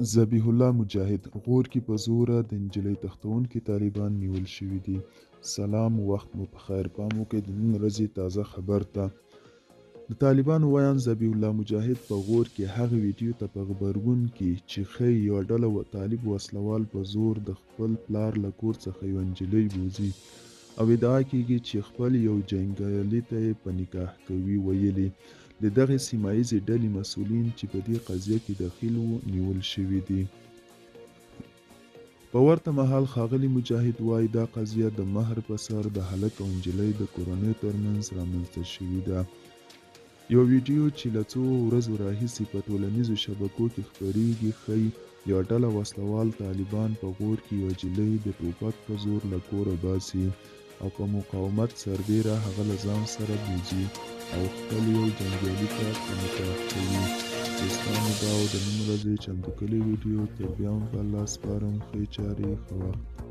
ذبیح الله مجاهد غور کې په زوره د انجلی تختونکي طالبان نیول شوي دي. سلام، وخت مو په خیر. پام وکړئ د نن ورځې تازه خبر ته. د طالبانو ویاند ذبیح الله مجاهد په غور کې هغه ویډیو ته په غبرګون کې چې ښیي یوه ډله طالب وسلوال په زور د خپل پلار له کور څخه یوه نجلۍ بوځي او ادعا کیږي چې خپل یو جنګیالي ته یې په نکاح کوي. ویلي د دغې سیمه ییزې ډلې مسؤلین چې په دې قضیه کې دخیل وو نیول شوي دي. په ورته مهال ښاغلي مجاهد وایي دا قضیه د مهر په سر د هلک او نجلۍ د کورنیو ترمنځ رامنځته شوې ده. یو ویډیو چې له څو ورځو راهیسې په ټولنیزو شبکو کې خپریږي ښیي یوه ډله وسلوال طالبان په غور کې یوه نجلۍ د ټوپک په زور له کوره باسي او په مقاومت سربیره هغه له ځان سره بوځي او خپل یو جنګیالي ته په نکاح کوي. دوستانو دا و د نن ورځې چمتو کړې ویډیو. تر بیا هم په الله سپارم. ښې چارې، ښه وخت.